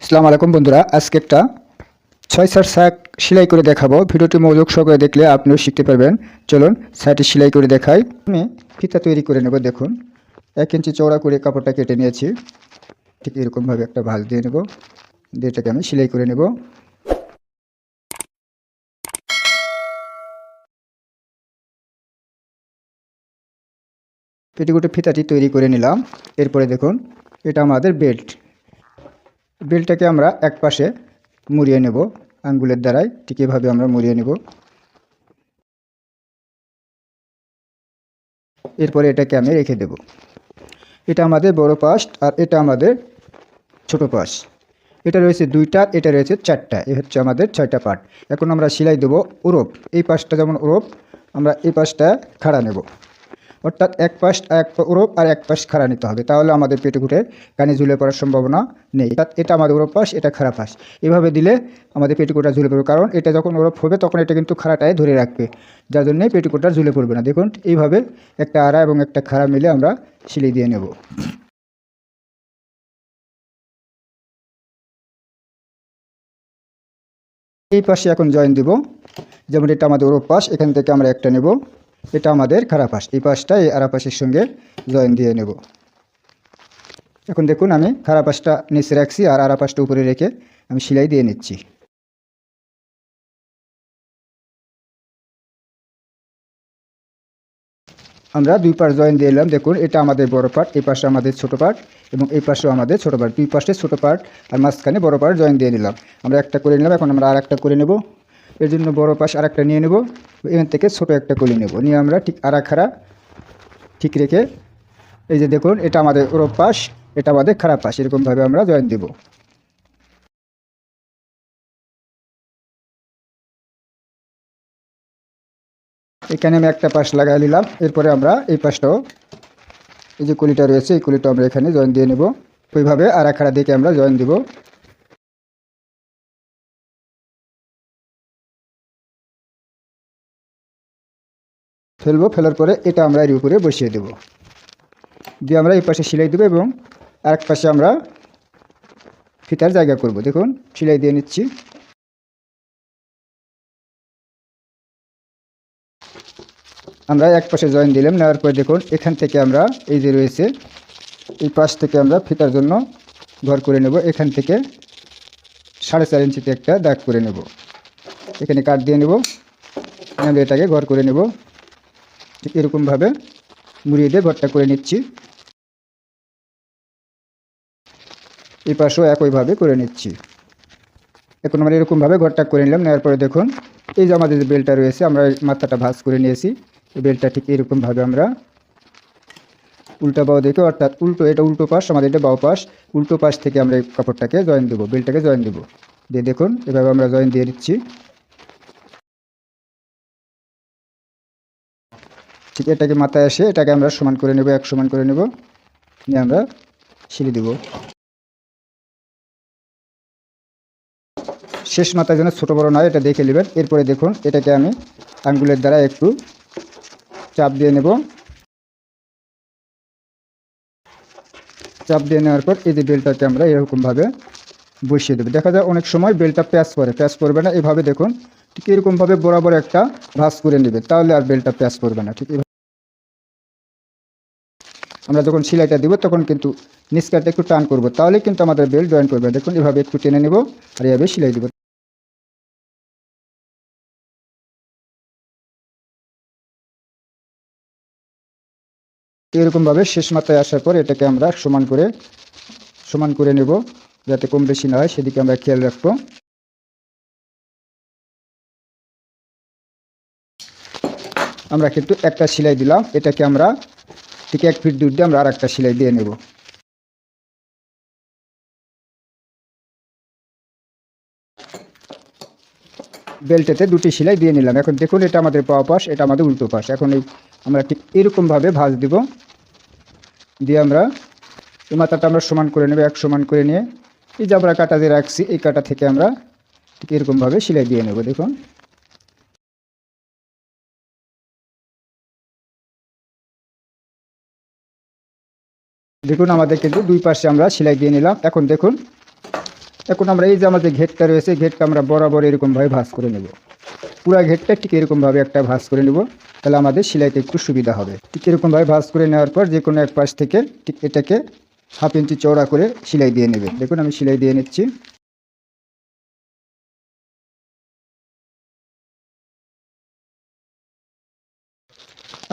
আসসালামু আলাইকুম বন্ধুরা, আজকে একটা 6/4 শাক সেলাই করে দেখাবো। ভিডিওটি মনোযোগ সহকারে দেখলে আপনিও শিখতে পারবেন। চলুন শাড়িটি সেলাই করে দেখাই। আমি ফিতা তৈরি করে নেব। দেখুন 1 ইঞ্চি চওড়া করে কাপড়টা কেটে নিয়েছি। ঠিক এরকমভাবে একটা ভাঁজ দিয়ে নেব, দিয়ে এটাকে আমি সেলাই করে নেব। পেটিকোটের ফিতাটি তৈরি করে নিলাম। এরপরে দেখুন এটা আমাদের বেল্টটাকে আমরা এক পাশে মুড়িয়ে নেব আঙ্গুলের দ্বারাই। ঠিক এভাবে আমরা মুড়িয়ে নেব। এরপরে এটাকে আমি রেখে দেব। এটা আমাদের বড় পাশ আর এটা আমাদের ছোট পাশ। এটা রয়েছে 2টা, এটা রয়েছে 4টা। এই হচ্ছে আমাদের 6টা পার্ট। এখন আমরা সেলাই দেব ওরপ। এই পাশটা যেমন ওরপ, আমরা এই পাশটা খাড়া নেব। অর্থাৎ এক পাশ ওরপ আর এক পাশ খাড়া নিতে হবে, তাহলে আমাদের পেটিকোটে কানে ঝুলে পড়ার সম্ভাবনা নেই। এটা আমাদের ওরপ পাশ, এটা খাড়া পাশ। এভাবে দিলে আমাদের পেটিকোটটা ঝুলে পড়বে, কারণ এটা যখন ওরপ হবে তখন এটা কিন্তু খাড়াটায় ধরে রাখবে, যার জন্যে পেটিকোটটা ঝুলে পড়বে না। দেখুন এইভাবে একটা আড়া এবং একটা খাড়া মিলে আমরা সেলাই দিয়ে নেব। এই পাশে এখন জয়েন দিব। যেমন এটা আমাদের ওরপ পাশ, এখান থেকে আমরা একটা নেব। এটা আমাদের খাড়া পাশ, এই পাশটা এই আড়া পাশের সঙ্গে জয়েন দিয়ে নেব। এখন দেখুন আমি খাড়া পাশটা নিচে রাখছি আর আড়া পাশটা উপরে রেখে আমি সেলাই দিয়ে নিচ্ছি। আমরা 2 পাশ জয়েন দিয়ে এলাম। দেখুন এটা আমাদের বড় পার্ট, এই পাশে আমাদের ছোট পার্ট এবং এই পাশেও আমাদের ছোট পার্ট। 2 পাশে ছোট পার্ট আর মাঝখানে বড় পার্ট জয়েন দিয়ে নিলাম। আমরা একটা করে নিলাম, এখন আমরা আর একটা করে নেব। এর জন্য বড় পাশ আর একটা নিয়ে নেব, এখান থেকে ছোট একটা করে নেব, নিয়ে আমরা ঠিক আড়া খাড়া ঠিক রেখে এই যে দেখুন এটা আমাদের ওরপ পাশ, এটা আমাদের খাড়া পাশ, এরকমভাবে আমরা জয়েন দেব। এখানে আমি একটা পাশ লাগাই নিলাম। এরপরে আমরা এই পাশটাও, এই যে কলিটা রয়েছে এই কলিটা আমরা এখানে জয়েন দিয়ে নেব। ওইভাবে আড়া খাড়া দিকে আমরা জয়েন দেব। ফেলার পরে এটা আমরা এর উপরে বসিয়ে দেব, দিয়ে আমরা এই পাশে সেলাই দেবো এবং আরেক পাশে আমরা ফিতার জায়গা করব। দেখুন সেলাই দিয়ে নিচ্ছি। আমরা এক পাশে জয়েন দিলাম, নেওয়ার পরে দেখুন এখান থেকে আমরা এই যে রয়েছে এই পাশ থেকে আমরা ফিতার জন্য ঘর করে নেব। এখান থেকে 4.5 ইঞ্চিতে একটা দাগ করে নেব, এখানে কাট দিয়ে নেব, আমরা এটাকে ঘর করে নেব। ঠিক এরকমভাবে মুড়িয়ে দিয়ে ঘরটা করে নিচ্ছি। এই পাশেও একইভাবে করে নিচ্ছি। এখন আমরা এরকমভাবে ঘরটা করে নিলাম। নেওয়ার পরে দেখুন এই যে আমাদের যে বেলটা রয়েছে আমরা মাথাটা ভাঁজ করে নিয়েছি। এই বেলটা ঠিক এরকমভাবে আমরা উল্টা বাও দেখে, অর্থাৎ উল্টো, এটা উল্টো পাশ, আমাদের এটা বাও পাশ, উল্টো পাশ থেকে আমরা এই কাপড়টাকে জয়েন দেবো, বেলটাকে জয়েন দেবো। দিয়ে দেখুন এভাবে আমরা জয়েন দিয়ে দিচ্ছি। ঠিক এটাকে মাথায় এসে এটাকে আমরা সমান করে নেব, এক সমান করে নেব, নিয়ে আমরা সিলি দেব। শেষ মাথার জন্য ছোটো বড়ো নয়, এটা দেখে নেবেন। এরপরে দেখুন এটাকে আমি আঙ্গুলের দ্বারা একটু চাপ দিয়ে নেব। চাপ দিয়ে নেওয়ার পর এই যে বেলটাকে আমরা এরকমভাবে বসিয়ে দেবো। দেখা যায় অনেক সময় বেলটা প্যাঁচ পড়বে না। এভাবে দেখুন ঠিক এরকমভাবে বরাবর একটা ভাঁজ করে নেবে, তাহলে আর বেলটা প্যাঁচ পড়বে না। ঠিক আমরা যখন সেলাইটা দিব তখন কিন্তু নিচকাটা একটু টান করব, তাহলে কিন্তু আমাদের বেল্ট জয়েন করবে। দেখুন এভাবে একটু টেনে নেব আর এভাবে সেলাই দেব। এরকমভাবে শেষ মাথায় আসার পর এটাকে আমরা সমান করে নেব, যাতে কম বেশি না হয় সেদিকে আমরা খেয়াল রাখবো। আমরা কিন্তু একটা সেলাই দিলাম, এটাকে আমরা ঠিক 1 ফিট দূর দিয়ে আমরা আর একটা সেলাই দিয়ে নেব। বেল্টেতে 2টি সেলাই দিয়ে নিলাম। এখন দেখুন এটা আমাদের বাঁ পাশ, এটা আমাদের উল্টো পাশ। এখন আমরা ঠিক এরকমভাবে ভাঁজ দিব, দিয়ে আমরা এই মাথাটা আমরা সমান করে নেব, এক সমান করে নিয়ে এই যে আমরা কাটা দিয়ে রাখছি এই কাটা থেকে আমরা ঠিক এরকমভাবে সেলাই দিয়ে নেব। দেখুন আমাদের কিন্তু 2 পাশে আমরা সেলাই দিয়ে নিলাম। এখন দেখুন এখন আমরা এই যে আমাদের ঘেরটা রয়েছে, ঘেরটা আমরা বরাবর এরকমভাবে ভাঁজ করে নেব। পুরো ঘেরটা ঠিক এরকমভাবে একটা ভাঁজ করে নেব, তাহলে আমাদের সেলাইতে একটু সুবিধা হবে। ঠিক এরকমভাবে ভাঁজ করে নেওয়ার পর যে কোনো এক পাশ থেকে ঠিক এটাকে 1/2 ইঞ্চি চওড়া করে সেলাই দিয়ে নেবে। দেখুন আমি সেলাই দিয়ে নিচ্ছি।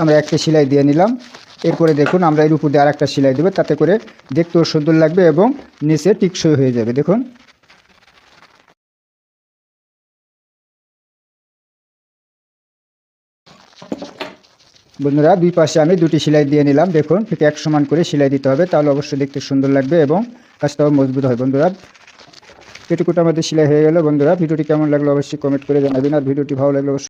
আমরা একটা সেলাই দিয়ে নিলাম। এরপরে দেখুন আমরা এর উপর দিয়ে আরেকটা সেলাই দেবো, তাতে করে দেখতেও সুন্দর লাগবে এবং নিচে টিকসই হয়ে যাবে। দেখুন বন্ধুরা, দুই পাশে আমি দুটি সেলাই দিয়ে নিলাম। দেখুন ঠিক এক সমান করে সেলাই দিতে হবে, তাহলে অবশ্যই দেখতে সুন্দর লাগবে এবং কাজটাও মজবুত হয়। বন্ধুরা, পেটিকোট আমাদের সেলাই হয়ে গেল। বন্ধুরা, ভিডিওটি কেমন লাগলো অবশ্যই কমেন্ট করে জানাবেন, আর ভিডিওটি ভালো লাগলে অবশ্যই